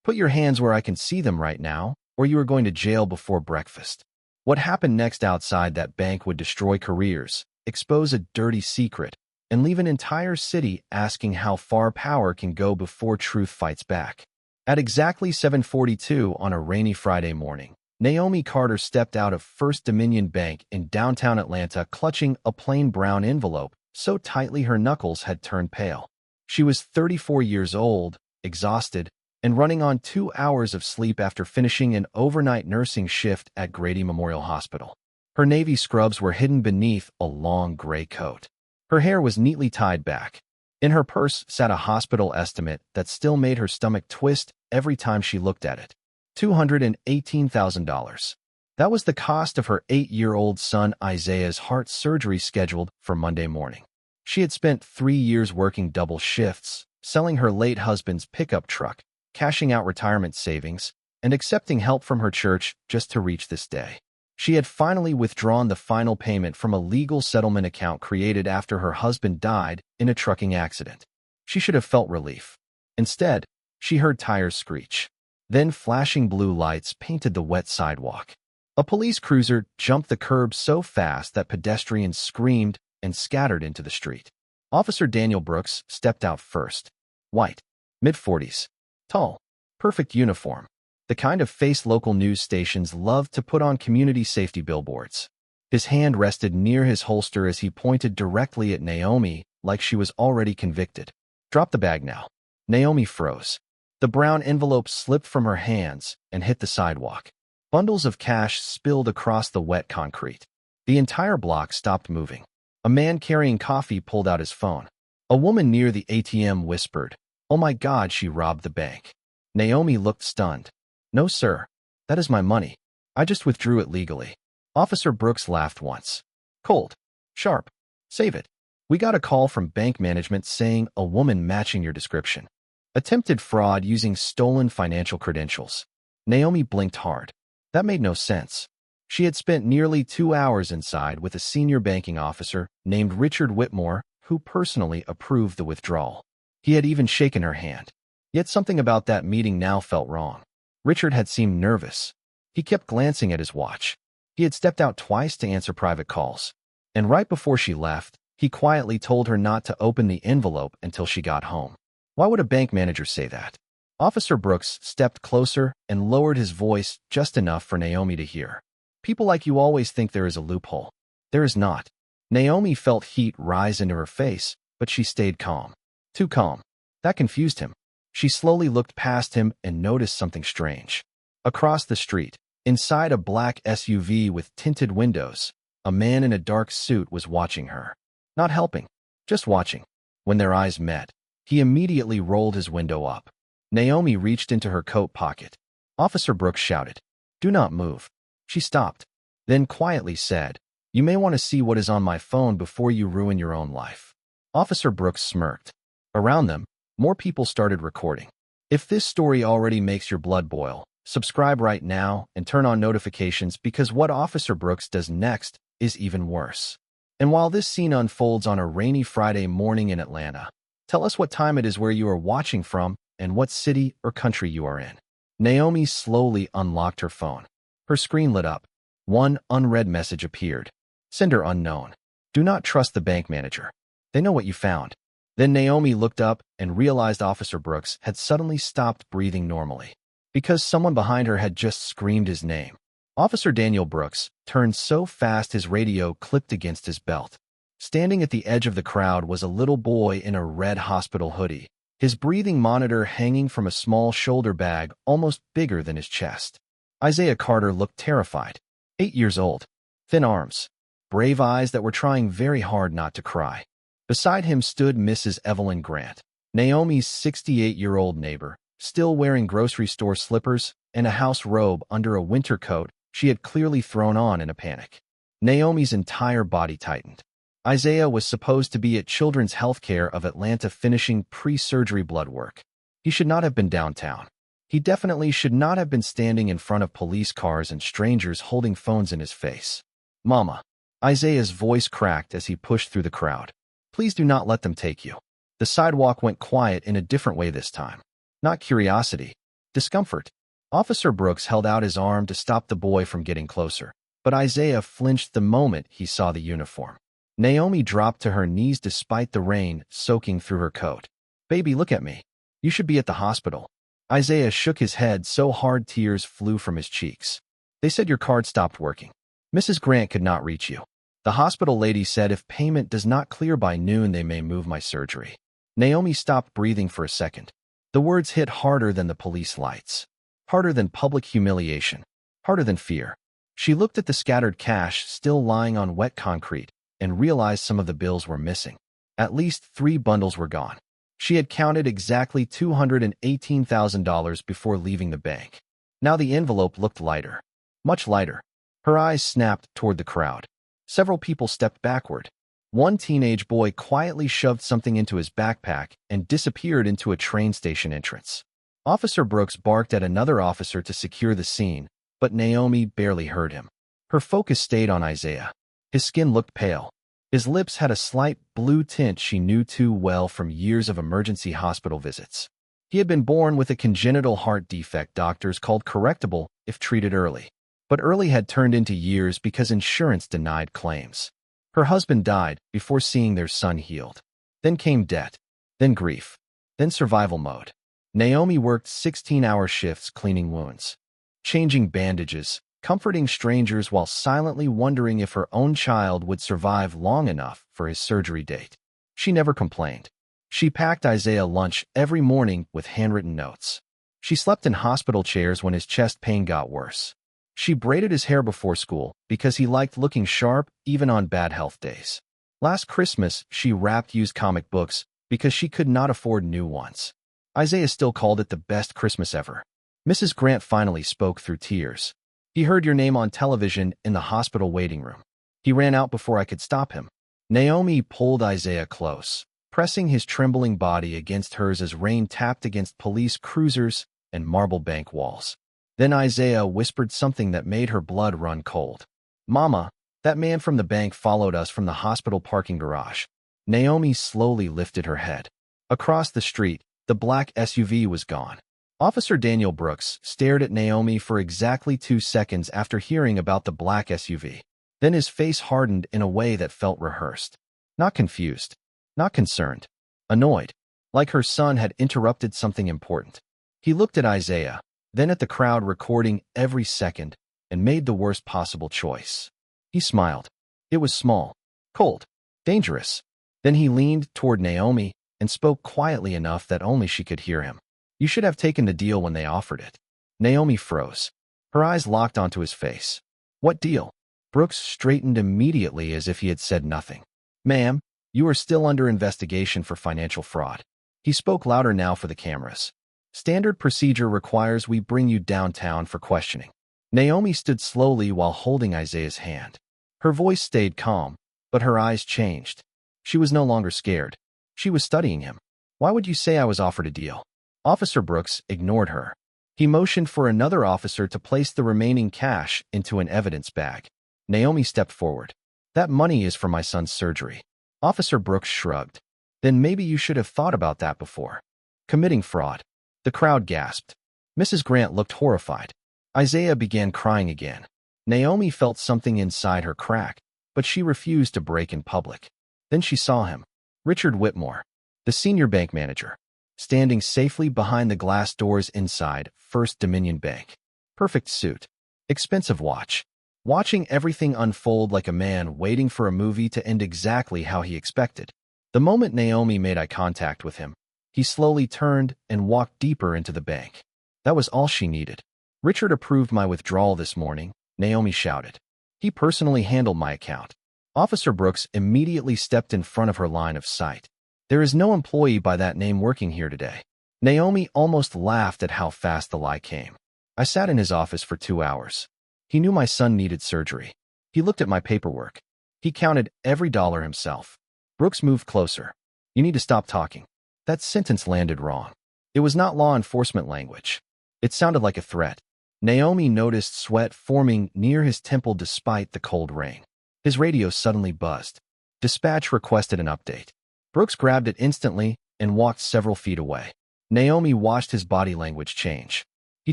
Put your hands where I can see them right now, or you are going to jail before breakfast. What happened next outside that bank would destroy careers, expose a dirty secret, and leave an entire city asking how far power can go before truth fights back. At exactly 7:42 on a rainy Friday morning, Naomi Carter stepped out of First Dominion Bank in downtown Atlanta clutching a plain brown envelope so tightly her knuckles had turned pale. She was 34 years old, exhausted, and running on 2 hours of sleep after finishing an overnight nursing shift at Grady Memorial Hospital. Her navy scrubs were hidden beneath a long gray coat. Her hair was neatly tied back. In her purse sat a hospital estimate that still made her stomach twist every time she looked at it. $218,000. That was the cost of her 8-year-old son Isaiah's heart surgery scheduled for Monday morning. She had spent 3 years working double shifts, selling her late husband's pickup truck, cashing out retirement savings, and accepting help from her church just to reach this day. She had finally withdrawn the final payment from a legal settlement account created after her husband died in a trucking accident. She should have felt relief. Instead, she heard tires screech. Then flashing blue lights painted the wet sidewalk. A police cruiser jumped the curb so fast that pedestrians screamed and scattered into the street. Officer Daniel Brooks stepped out first. White, mid-40s, tall, perfect uniform. The kind of face local news stations love to put on community safety billboards. His hand rested near his holster as he pointed directly at Naomi like she was already convicted. Drop the bag now. Naomi froze. The brown envelope slipped from her hands and hit the sidewalk. Bundles of cash spilled across the wet concrete. The entire block stopped moving. A man carrying coffee pulled out his phone. A woman near the ATM whispered, "Oh my God, she robbed the bank." Naomi looked stunned. "No, sir. That is my money. I just withdrew it legally." Officer Brooks laughed once. Cold. Sharp. "Save it. We got a call from bank management saying a woman matching your description. Attempted fraud using stolen financial credentials." Naomi blinked hard. That made no sense. She had spent nearly 2 hours inside with a senior banking officer named Richard Whitmore, who personally approved the withdrawal. He had even shaken her hand. Yet something about that meeting now felt wrong. Richard had seemed nervous. He kept glancing at his watch. He had stepped out twice to answer private calls. And right before she left, he quietly told her not to open the envelope until she got home. Why would a bank manager say that? Officer Brooks stepped closer and lowered his voice just enough for Naomi to hear. "People like you always think there is a loophole. There is not." Naomi felt heat rise into her face, but she stayed calm. Too calm. That confused him. She slowly looked past him and noticed something strange. Across the street, inside a black SUV with tinted windows, a man in a dark suit was watching her. Not helping, just watching. When their eyes met, he immediately rolled his window up. Naomi reached into her coat pocket. Officer Brooks shouted, "Do not move." She stopped, then quietly said, "You may want to see what is on my phone before you ruin your own life." Officer Brooks smirked. Around them, more people started recording. If this story already makes your blood boil, subscribe right now and turn on notifications because what Officer Brooks does next is even worse. And while this scene unfolds on a rainy Friday morning in Atlanta, tell us what time it is where you are watching from and what city or country you are in. Naomi slowly unlocked her phone. Her screen lit up. One unread message appeared. Sender unknown. Do not trust the bank manager. They know what you found. Then Naomi looked up and realized Officer Brooks had suddenly stopped breathing normally because someone behind her had just screamed his name. Officer Daniel Brooks turned so fast his radio clipped against his belt. Standing at the edge of the crowd was a little boy in a red hospital hoodie, his breathing monitor hanging from a small shoulder bag almost bigger than his chest. Isaiah Carter looked terrified. 8 years old, thin arms, brave eyes that were trying very hard not to cry. Beside him stood Mrs. Evelyn Grant, Naomi's 68-year-old neighbor, still wearing grocery store slippers and a house robe under a winter coat she had clearly thrown on in a panic. Naomi's entire body tightened. Isaiah was supposed to be at Children's Healthcare of Atlanta finishing pre-surgery blood work. He should not have been downtown. He definitely should not have been standing in front of police cars and strangers holding phones in his face. "Mama." Isaiah's voice cracked as he pushed through the crowd. "Please do not let them take you." The sidewalk went quiet in a different way this time. Not curiosity, Discomfort. Officer Brooks held out his arm to stop the boy from getting closer, but Isaiah flinched the moment he saw the uniform. Naomi dropped to her knees despite the rain soaking through her coat. "Baby, look at me. You should be at the hospital." Isaiah shook his head so hard tears flew from his cheeks. "They said your card stopped working. Mrs. Grant could not reach you. The hospital lady said if payment does not clear by noon, they may move my surgery." Naomi stopped breathing for a second. The words hit harder than the police lights, harder than public humiliation, harder than fear. She looked at the scattered cash still lying on wet concrete and realized some of the bills were missing. At least 3 bundles were gone. She had counted exactly $218,000 before leaving the bank. Now the envelope looked lighter, much lighter. Her eyes snapped toward the crowd. Several people stepped backward. One teenage boy quietly shoved something into his backpack and disappeared into a train station entrance. Officer Brooks barked at another officer to secure the scene, but Naomi barely heard him. Her focus stayed on Isaiah. His skin looked pale. His lips had a slight blue tint she knew too well from years of emergency hospital visits. He had been born with a congenital heart defect doctors called correctable if treated early. But early had turned into years because insurance denied claims. Her husband died before seeing their son healed. Then came debt, then grief, then survival mode. Naomi worked 16-hour shifts cleaning wounds, changing bandages, comforting strangers while silently wondering if her own child would survive long enough for his surgery date. She never complained. She packed Isaiah lunch every morning with handwritten notes. She slept in hospital chairs when his chest pain got worse. She braided his hair before school because he liked looking sharp even on bad health days. Last Christmas, she wrapped used comic books because she could not afford new ones. Isaiah still called it the best Christmas ever. Mrs. Grant finally spoke through tears. "He heard your name on television in the hospital waiting room. He ran out before I could stop him." Naomi pulled Isaiah close, pressing his trembling body against hers as rain tapped against police cruisers and marble bank walls. Then Isaiah whispered something that made her blood run cold. "Mama, that man from the bank followed us from the hospital parking garage." Naomi slowly lifted her head. Across the street, the black SUV was gone. Officer Daniel Brooks stared at Naomi for exactly 2 seconds after hearing about the black SUV. Then his face hardened in a way that felt rehearsed. Not confused, not concerned, annoyed, like her son had interrupted something important. He looked at Isaiah, then at the crowd recording every second, and made the worst possible choice. He smiled. It was small, cold, dangerous. Then he leaned toward Naomi and spoke quietly enough that only she could hear him. "You should have taken the deal when they offered it." Naomi froze. Her eyes locked onto his face. "What deal?" Brooks straightened immediately as if he had said nothing. "Ma'am, you are still under investigation for financial fraud." He spoke louder now for the cameras. "Standard procedure requires we bring you downtown for questioning." Naomi stood slowly while holding Isaiah's hand. Her voice stayed calm, but her eyes changed. She was no longer scared. She was studying him. "Why would you say I was offered a deal?" Officer Brooks ignored her. He motioned for another officer to place the remaining cash into an evidence bag. Naomi stepped forward. "That money is for my son's surgery." Officer Brooks shrugged. "Then maybe you should have thought about that before." Committing fraud. The crowd gasped. Mrs. Grant looked horrified. Isaiah began crying again. Naomi felt something inside her crack, but she refused to break in public. Then she saw him. Richard Whitmore, the senior bank manager, standing safely behind the glass doors inside First Dominion Bank. Perfect suit. Expensive watch. Watching everything unfold like a man waiting for a movie to end exactly how he expected. The moment Naomi made eye contact with him, he slowly turned and walked deeper into the bank. That was all she needed. "Richard approved my withdrawal this morning," Naomi shouted. "He personally handled my account." Officer Brooks immediately stepped in front of her line of sight. "There is no employee by that name working here today." Naomi almost laughed at how fast the lie came. "I sat in his office for 2 hours. He knew my son needed surgery. He looked at my paperwork. He counted every dollar himself." Brooks moved closer. "You need to stop talking." That sentence landed wrong. It was not law enforcement language. It sounded like a threat. Naomi noticed sweat forming near his temple despite the cold rain. His radio suddenly buzzed. Dispatch requested an update. Brooks grabbed it instantly and walked several feet away. Naomi watched his body language change. He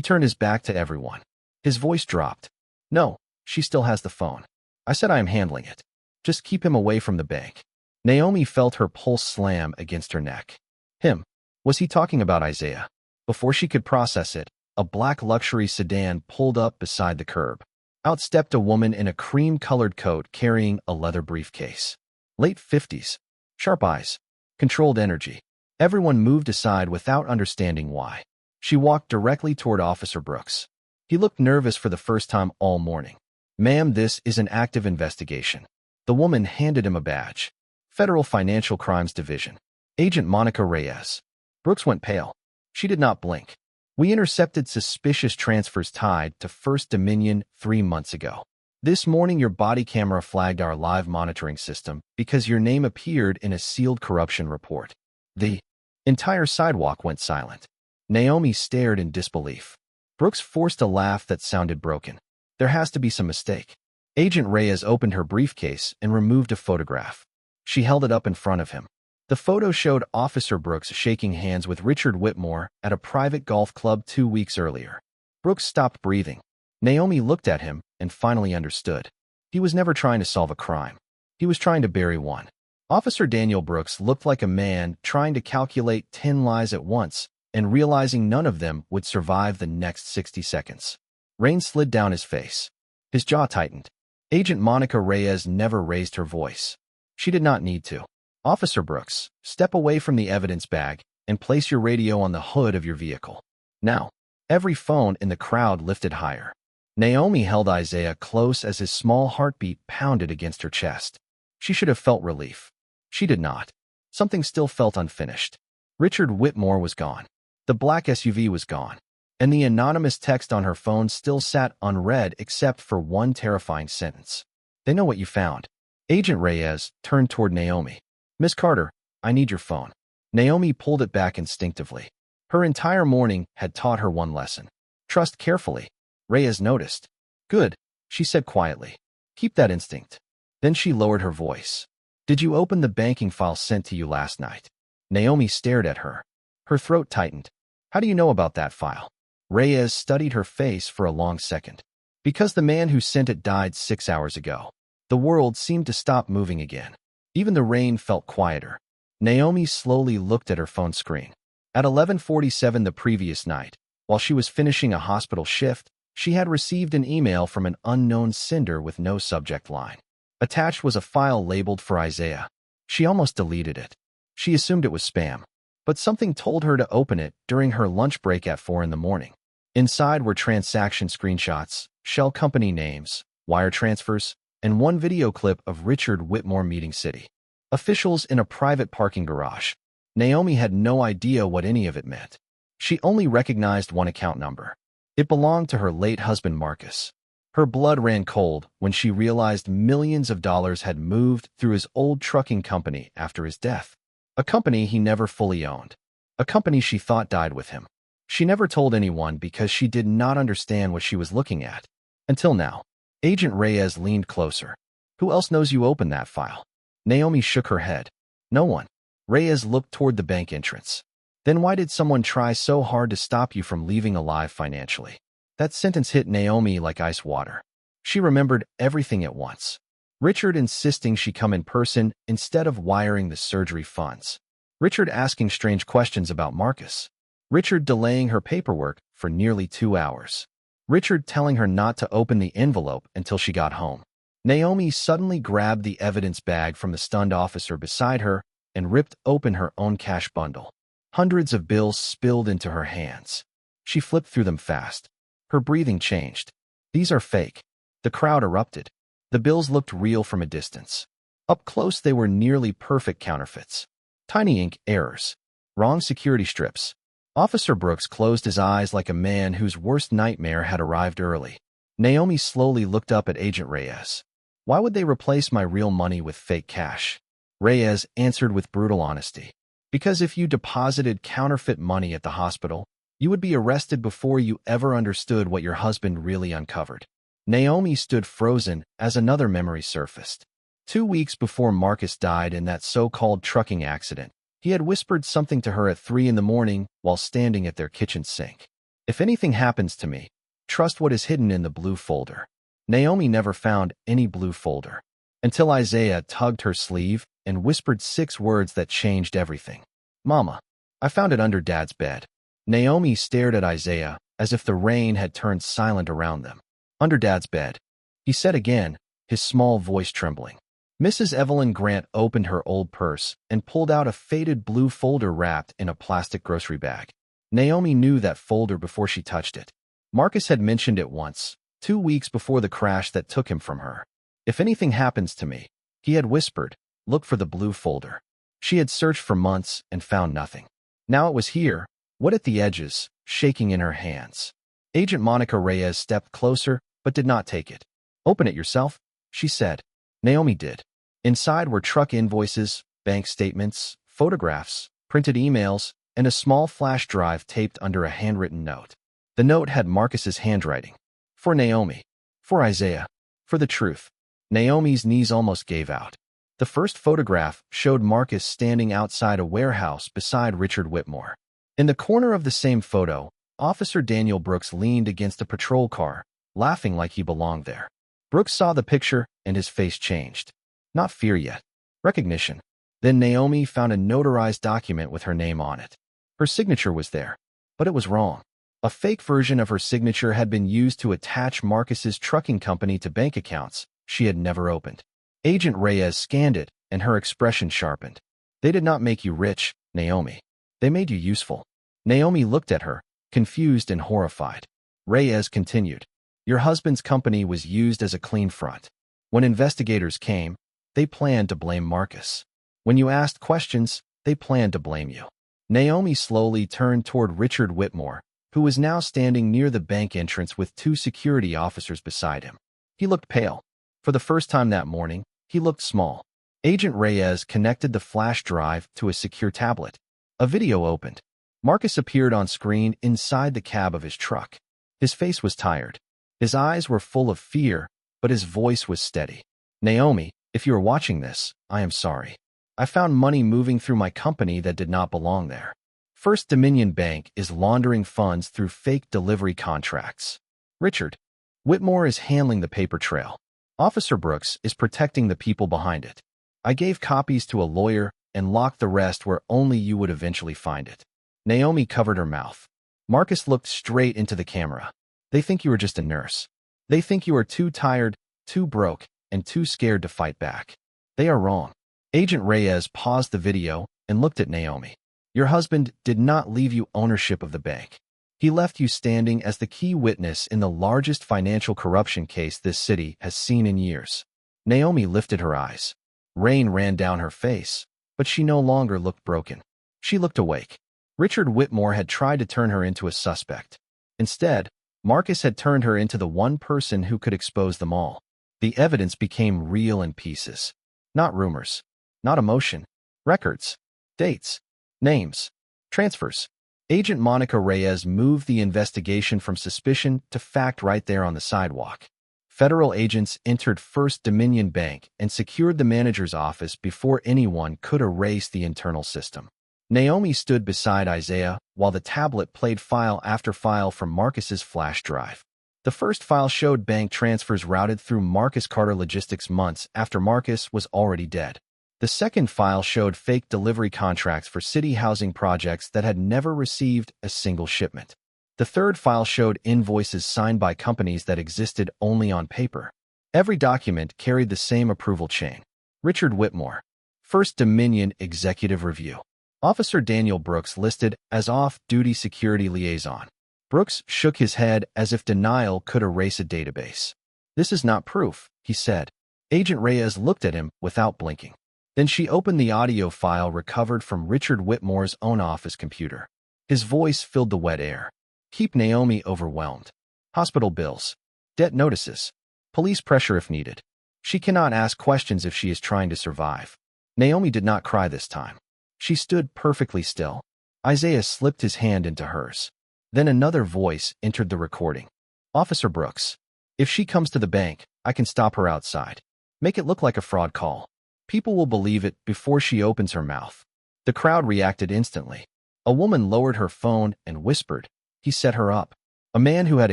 turned his back to everyone. His voice dropped. No, she still has the phone. I said I am handling it. Just keep him away from the bank. Naomi felt her pulse slam against her neck. Him. Was he talking about Isaiah? Before she could process it, a black luxury sedan pulled up beside the curb. Out stepped a woman in a cream-colored coat carrying a leather briefcase. Late 50s. Sharp eyes. Controlled energy. Everyone moved aside without understanding why. She walked directly toward Officer Brooks. He looked nervous for the first time all morning. Ma'am, this is an active investigation. The woman handed him a badge. Federal Financial Crimes Division. Agent Monica Reyes. Brooks went pale. She did not blink. We intercepted suspicious transfers tied to First Dominion 3 months ago. This morning your body camera flagged our live monitoring system because your name appeared in a sealed corruption report. The entire sidewalk went silent. Naomi stared in disbelief. Brooks forced a laugh that sounded broken. There has to be some mistake. Agent Reyes opened her briefcase and removed a photograph. She held it up in front of him. The photo showed Officer Brooks shaking hands with Richard Whitmore at a private golf club 2 weeks earlier. Brooks stopped breathing. Naomi looked at him and finally understood. He was never trying to solve a crime. He was trying to bury one. Officer Daniel Brooks looked like a man trying to calculate 10 lies at once and realizing none of them would survive the next 60 seconds. Rain slid down his face. His jaw tightened. Agent Monica Reyes never raised her voice. She did not need to. Officer Brooks, step away from the evidence bag and place your radio on the hood of your vehicle. Now, every phone in the crowd lifted higher. Naomi held Isaiah close as his small heartbeat pounded against her chest. She should have felt relief. She did not. Something still felt unfinished. Richard Whitmore was gone. The black SUV was gone. And the anonymous text on her phone still sat unread except for one terrifying sentence. They know what you found. Agent Reyes turned toward Naomi. Miss Carter, I need your phone. Naomi pulled it back instinctively. Her entire morning had taught her one lesson. Trust carefully. Reyes noticed. Good, she said quietly. Keep that instinct. Then she lowered her voice. Did you open the banking file sent to you last night? Naomi stared at her. Her throat tightened. How do you know about that file? Reyes studied her face for a long second. Because the man who sent it died 6 hours ago. The world seemed to stop moving again. Even the rain felt quieter. Naomi slowly looked at her phone screen. At 11:47 the previous night, while she was finishing a hospital shift, she had received an email from an unknown sender with no subject line. Attached was a file labeled for Isaiah. She almost deleted it. She assumed it was spam. But something told her to open it during her lunch break at 4 in the morning. Inside were transaction screenshots, shell company names, wire transfers, and one video clip of Richard Whitmore meeting city officials in a private parking garage. Naomi had no idea what any of it meant. She only recognized one account number. It belonged to her late husband Marcus. Her blood ran cold when she realized millions of dollars had moved through his old trucking company after his death. A company he never fully owned. A company she thought died with him. She never told anyone because she did not understand what she was looking at. Until now. Agent Reyes leaned closer. Who else knows you opened that file? Naomi shook her head. No one. Reyes looked toward the bank entrance. Then why did someone try so hard to stop you from leaving alive financially? That sentence hit Naomi like ice water. She remembered everything at once. Richard insisting she come in person instead of wiring the surgery funds. Richard asking strange questions about Marcus. Richard delaying her paperwork for nearly 2 hours. Richard telling her not to open the envelope until she got home. Naomi suddenly grabbed the evidence bag from the stunned officer beside her and ripped open her own cash bundle. Hundreds of bills spilled into her hands. She flipped through them fast. Her breathing changed. These are fake. The crowd erupted. The bills looked real from a distance. Up close they were nearly perfect counterfeits. Tiny ink errors. Wrong security strips. Officer Brooks closed his eyes like a man whose worst nightmare had arrived early. Naomi slowly looked up at Agent Reyes. Why would they replace my real money with fake cash? Reyes answered with brutal honesty. Because if you deposited counterfeit money at the hospital, you would be arrested before you ever understood what your husband really uncovered. Naomi stood frozen as another memory surfaced. 2 weeks before Marcus died in that so-called trucking accident, he had whispered something to her at 3 in the morning while standing at their kitchen sink. If anything happens to me, trust what is hidden in the blue folder. Naomi never found any blue folder until Isaiah tugged her sleeve and whispered 6 words that changed everything. Mama, I found it under Dad's bed. Naomi stared at Isaiah as if the rain had turned silent around them. Under Dad's bed, he said again, his small voice trembling. Mrs. Evelyn Grant opened her old purse and pulled out a faded blue folder wrapped in a plastic grocery bag. Naomi knew that folder before she touched it. Marcus had mentioned it once, 2 weeks before the crash that took him from her. If anything happens to me, he had whispered, look for the blue folder. She had searched for months and found nothing. Now it was here, wet at the edges, shaking in her hands. Agent Monica Reyes stepped closer, but did not take it. Open it yourself, she said. Naomi did. Inside were truck invoices, bank statements, photographs, printed emails, and a small flash drive taped under a handwritten note. The note had Marcus's handwriting. For Naomi. For Isaiah. For the truth. Naomi's knees almost gave out. The first photograph showed Marcus standing outside a warehouse beside Richard Whitmore. In the corner of the same photo, Officer Daniel Brooks leaned against a patrol car, laughing like he belonged there. Brooks saw the picture, and his face changed. Not fear yet. Recognition. Then Naomi found a notarized document with her name on it. Her signature was there, but it was wrong. A fake version of her signature had been used to attach Marcus's trucking company to bank accounts she had never opened. Agent Reyes scanned it, and her expression sharpened. They did not make you rich, Naomi. They made you useful. Naomi looked at her, confused and horrified. Reyes continued. Your husband's company was used as a clean front. When investigators came, they planned to blame Marcus. When you asked questions, they planned to blame you. Naomi slowly turned toward Richard Whitmore, who was now standing near the bank entrance with 2 security officers beside him. He looked pale. For the first time that morning, he looked small. Agent Reyes connected the flash drive to a secure tablet. A video opened. Marcus appeared on screen inside the cab of his truck. His face was tired. His eyes were full of fear, but his voice was steady. Naomi, if you are watching this, I am sorry. I found money moving through my company that did not belong there. First Dominion Bank is laundering funds through fake delivery contracts. Richard Whitmore is handling the paper trail. Officer Brooks is protecting the people behind it. I gave copies to a lawyer and locked the rest where only you would eventually find it. Naomi covered her mouth. Marcus looked straight into the camera. They think you are just a nurse. They think you are too tired, too broke, and too scared to fight back. They are wrong. Agent Reyes paused the video and looked at Naomi. Your husband did not leave you ownership of the bank. He left you standing as the key witness in the largest financial corruption case this city has seen in years. Naomi lifted her eyes. Rain ran down her face, but she no longer looked broken. She looked awake. Richard Whitmore had tried to turn her into a suspect. Instead, Marcus had turned her into the one person who could expose them all. The evidence became real in pieces. Not rumors. Not emotion. Records. Dates. Names. Transfers. Agent Monica Reyes moved the investigation from suspicion to fact right there on the sidewalk. Federal agents entered First Dominion Bank and secured the manager's office before anyone could erase the internal system. Naomi stood beside Isaiah while the tablet played file after file from Marcus's flash drive. The first file showed bank transfers routed through Marcus Carter Logistics months after Marcus was already dead. The second file showed fake delivery contracts for city housing projects that had never received a single shipment. The third file showed invoices signed by companies that existed only on paper. Every document carried the same approval chain. Richard Whitmore, First Dominion Executive Review. Officer Daniel Brooks listed as off-duty security liaison. Brooks shook his head as if denial could erase a database. This is not proof, he said. Agent Reyes looked at him without blinking. Then she opened the audio file recovered from Richard Whitmore's own office computer. His voice filled the wet air. Keep Naomi overwhelmed. Hospital bills. Debt notices. Police pressure if needed. She cannot ask questions if she is trying to survive. Naomi did not cry this time. She stood perfectly still. Isaiah slipped his hand into hers. Then another voice entered the recording. Officer Brooks. If she comes to the bank, I can stop her outside. Make it look like a fraud call. People will believe it before she opens her mouth. The crowd reacted instantly. A woman lowered her phone and whispered, he set her up. A man who had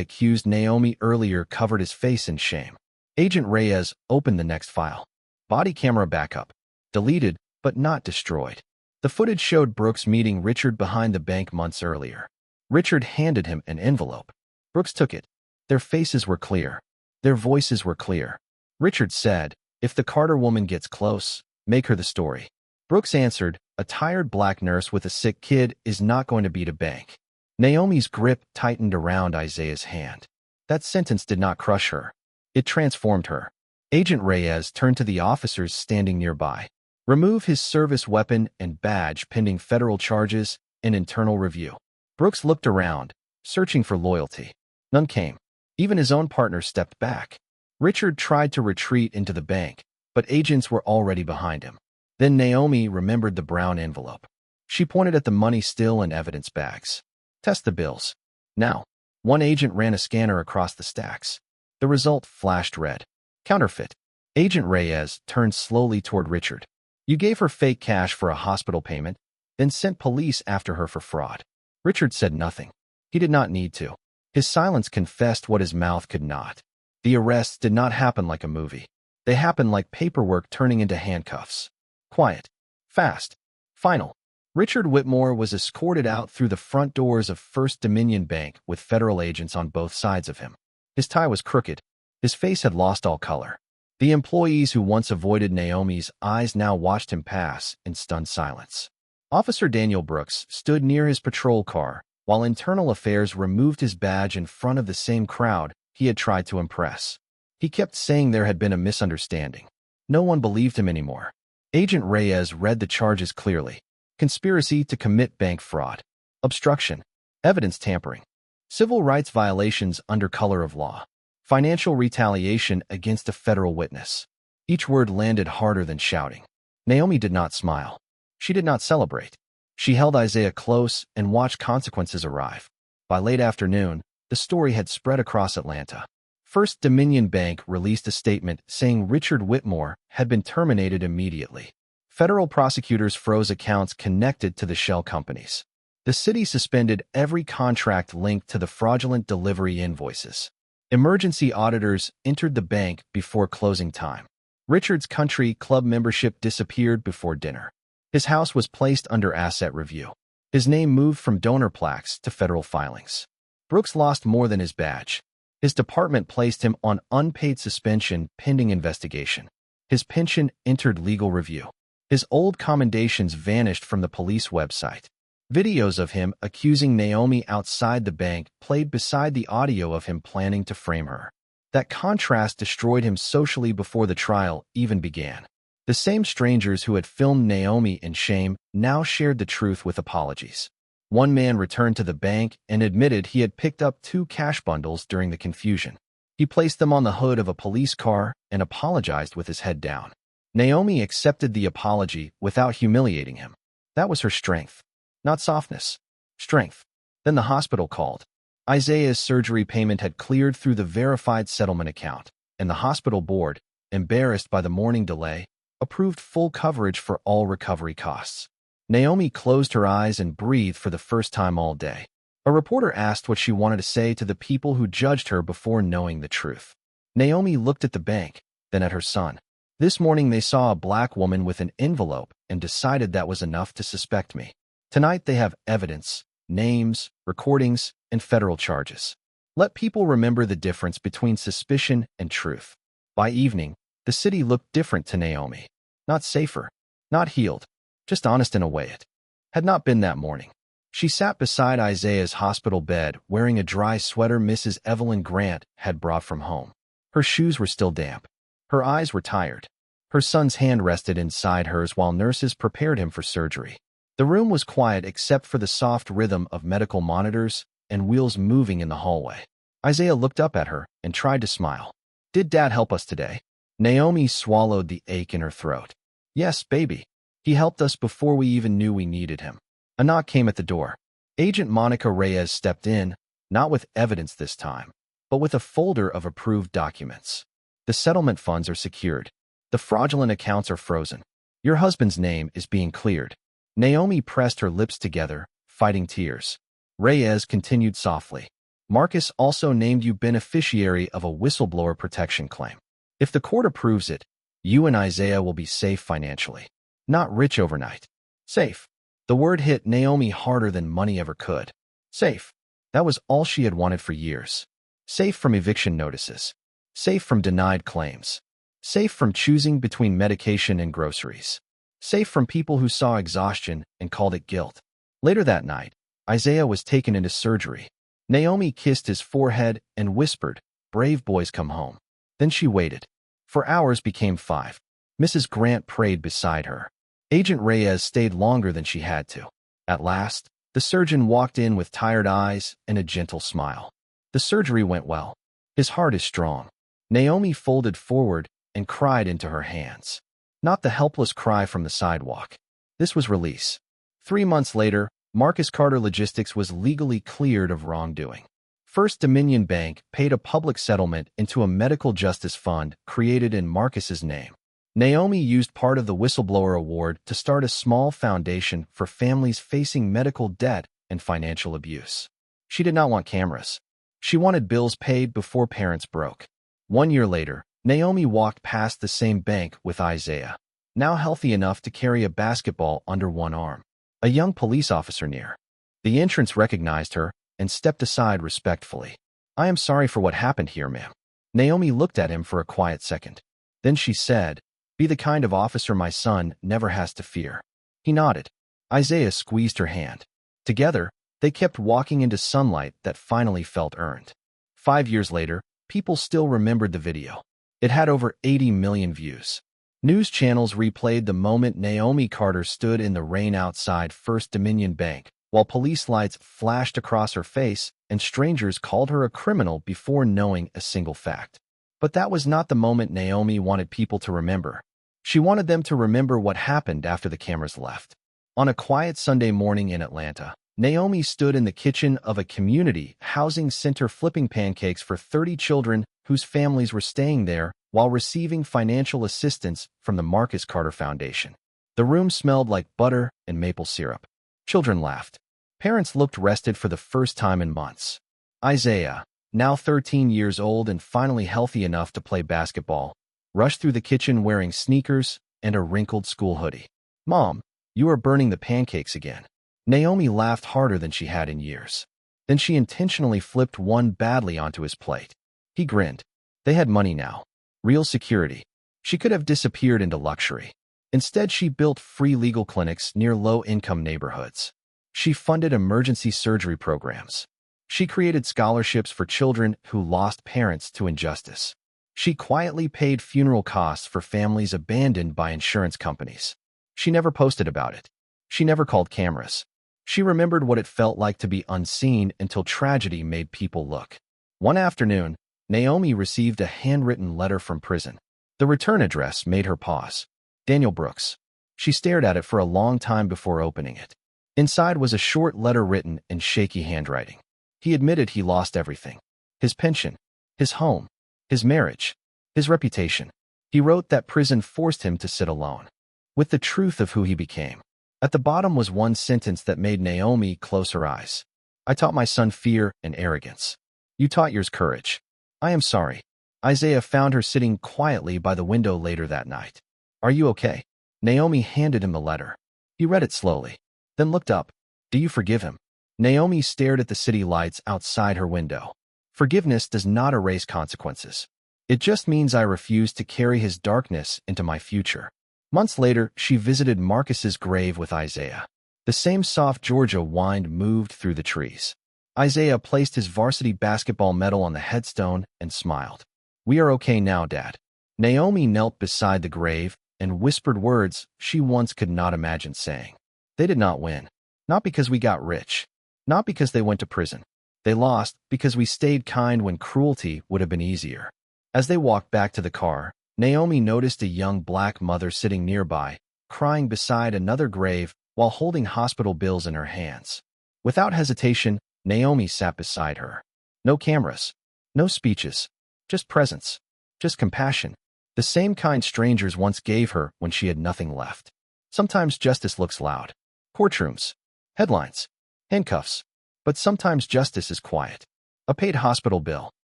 accused Naomi earlier covered his face in shame. Agent Reyes opened the next file. Body camera backup. Deleted, but not destroyed. The footage showed Brooks meeting Richard behind the bank months earlier. Richard handed him an envelope. Brooks took it. Their faces were clear. Their voices were clear. Richard said, "If the Carter woman gets close, make her the story." Brooks answered, "A tired black nurse with a sick kid is not going to beat a bank." Naomi's grip tightened around Isaiah's hand. That sentence did not crush her. It transformed her. Agent Reyes turned to the officers standing nearby. "Remove his service weapon and badge pending federal charges and internal review." Brooks looked around, searching for loyalty. None came. Even his own partner stepped back. Richard tried to retreat into the bank, but agents were already behind him. Then Naomi remembered the brown envelope. She pointed at the money still and evidence bags. "Test the bills." Now, one agent ran a scanner across the stacks. The result flashed red. Counterfeit. Agent Reyes turned slowly toward Richard. "You gave her fake cash for a hospital payment, then sent police after her for fraud." Richard said nothing. He did not need to. His silence confessed what his mouth could not. The arrests did not happen like a movie. They happened like paperwork turning into handcuffs. Quiet. Fast. Final. Richard Whitmore was escorted out through the front doors of First Dominion Bank with federal agents on both sides of him. His tie was crooked. His face had lost all color. The employees who once avoided Naomi's eyes now watched him pass in stunned silence. Officer Daniel Brooks stood near his patrol car, while Internal Affairs removed his badge in front of the same crowd he had tried to impress. He kept saying there had been a misunderstanding. No one believed him anymore. Agent Reyes read the charges clearly. Conspiracy to commit bank fraud, obstruction, evidence tampering, civil rights violations under color of law, financial retaliation against a federal witness. Each word landed harder than shouting. Naomi did not smile. She did not celebrate. She held Isaiah close and watched consequences arrive. By late afternoon, the story had spread across Atlanta. First Dominion Bank released a statement saying Richard Whitmore had been terminated immediately. Federal prosecutors froze accounts connected to the shell companies. The city suspended every contract linked to the fraudulent delivery invoices. Emergency auditors entered the bank before closing time. Richard's country club membership disappeared before dinner. His house was placed under asset review. His name moved from donor plaques to federal filings. Brooks lost more than his badge. His department placed him on unpaid suspension pending investigation. His pension entered legal review. His old commendations vanished from the police website. Videos of him accusing Naomi outside the bank played beside the audio of him planning to frame her. That contrast destroyed him socially before the trial even began. The same strangers who had filmed Naomi in shame now shared the truth with apologies. One man returned to the bank and admitted he had picked up 2 cash bundles during the confusion. He placed them on the hood of a police car and apologized with his head down. Naomi accepted the apology without humiliating him. That was her strength. Not softness. Strength. Then the hospital called. Isaiah's surgery payment had cleared through the verified settlement account, and the hospital board, embarrassed by the morning delay, approved full coverage for all recovery costs. Naomi closed her eyes and breathed for the first time all day. A reporter asked what she wanted to say to the people who judged her before knowing the truth. Naomi looked at the bank, then at her son. This morning they saw a black woman with an envelope and decided that was enough to suspect me. Tonight they have evidence, names, recordings, and federal charges. Let people remember the difference between suspicion and truth. By evening, the city looked different to Naomi. Not safer, not healed, just honest in a way it had not been that morning. She sat beside Isaiah's hospital bed wearing a dry sweater Mrs. Evelyn Grant had brought from home. Her shoes were still damp. Her eyes were tired. Her son's hand rested inside hers while nurses prepared him for surgery. The room was quiet except for the soft rhythm of medical monitors and wheels moving in the hallway. Isaiah looked up at her and tried to smile. "Did Dad help us today?" Naomi swallowed the ache in her throat. "Yes, baby. He helped us before we even knew we needed him." A knock came at the door. Agent Monica Reyes stepped in, not with evidence this time, but with a folder of approved documents. "The settlement funds are secured. The fraudulent accounts are frozen. Your husband's name is being cleared." Naomi pressed her lips together, fighting tears. Reyes continued softly. Marcus also named you beneficiary of a whistleblower protection claim. If the court approves it, you and Isaiah will be safe financially. Not rich overnight. Safe. The word hit Naomi harder than money ever could. Safe. That was all she had wanted for years. Safe from eviction notices. Safe from denied claims. Safe from choosing between medication and groceries. Safe from people who saw exhaustion and called it guilt. Later that night, Isaiah was taken into surgery. Naomi kissed his forehead and whispered, "Brave boys come home." Then she waited. 4 hours became 5. Mrs. Grant prayed beside her. Agent Reyes stayed longer than she had to. At last, the surgeon walked in with tired eyes and a gentle smile. The surgery went well. His heart is strong. Naomi folded forward and cried into her hands. Not the helpless cry from the sidewalk. This was release. 3 months later, Marcus Carter Logistics was legally cleared of wrongdoing. First Dominion Bank paid a public settlement into a medical justice fund created in Marcus's name. Naomi used part of the whistleblower award to start a small foundation for families facing medical debt and financial abuse. She did not want cameras. She wanted bills paid before parents broke. 1 year later, Naomi walked past the same bank with Isaiah, now healthy enough to carry a basketball under one arm. A young police officer near. The entrance recognized her and stepped aside respectfully. "I am sorry for what happened here, ma'am." Naomi looked at him for a quiet second. Then she said, "Be the kind of officer my son never has to fear." He nodded. Isaiah squeezed her hand. Together, they kept walking into sunlight that finally felt earned. 5 years later, people still remembered the video. It had over 80 million views. News channels replayed the moment Naomi Carter stood in the rain outside First Dominion Bank, while police lights flashed across her face and strangers called her a criminal before knowing a single fact. But that was not the moment Naomi wanted people to remember. She wanted them to remember what happened after the cameras left. On a quiet Sunday morning in Atlanta, Naomi stood in the kitchen of a community housing center flipping pancakes for 30 children whose families were staying there while receiving financial assistance from the Marcus Carter Foundation. The room smelled like butter and maple syrup. Children laughed. Parents looked rested for the first time in months. Isaiah, now 13 years old and finally healthy enough to play basketball, rushed through the kitchen wearing sneakers and a wrinkled school hoodie. "Mom, you are burning the pancakes again." Naomi laughed harder than she had in years. Then she intentionally flipped one badly onto his plate. He grinned. They had money now. Real security. She could have disappeared into luxury. Instead, she built free legal clinics near low-income neighborhoods. She funded emergency surgery programs. She created scholarships for children who lost parents to injustice. She quietly paid funeral costs for families abandoned by insurance companies. She never posted about it. She never called cameras. She remembered what it felt like to be unseen until tragedy made people look. One afternoon, Naomi received a handwritten letter from prison. The return address made her pause. Daniel Brooks. She stared at it for a long time before opening it. Inside was a short letter written in shaky handwriting. He admitted he lost everything. His pension, his home, his marriage, his reputation. He wrote that prison forced him to sit alone with the truth of who he became. At the bottom was one sentence that made Naomi close her eyes. "I taught my son fear and arrogance. You taught yours courage. I am sorry." Isaiah found her sitting quietly by the window later that night. "Are you okay?" Naomi handed him the letter. He read it slowly, then looked up. "Do you forgive him?" Naomi stared at the city lights outside her window. "Forgiveness does not erase consequences. It just means I refuse to carry his darkness into my future." Months later, she visited Marcus's grave with Isaiah. The same soft Georgia wind moved through the trees. Isaiah placed his varsity basketball medal on the headstone and smiled. "We are okay now, Dad." Naomi knelt beside the grave and whispered words she once could not imagine saying. "They did not win. Not because we got rich. Not because they went to prison. They lost because we stayed kind when cruelty would have been easier." As they walked back to the car, Naomi noticed a young black mother sitting nearby, crying beside another grave while holding hospital bills in her hands. Without hesitation, Naomi sat beside her. No cameras, no speeches, just presence, just compassion, the same kind strangers once gave her when she had nothing left. Sometimes justice looks loud. Courtrooms, headlines, handcuffs. But sometimes justice is quiet. A paid hospital bill.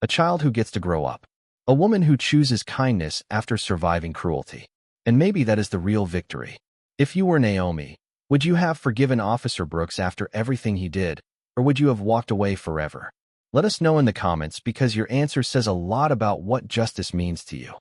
A child who gets to grow up. A woman who chooses kindness after surviving cruelty. And maybe that is the real victory. If you were Naomi, would you have forgiven Officer Brooks after everything he did, or would you have walked away forever? Let us know in the comments because your answer says a lot about what justice means to you.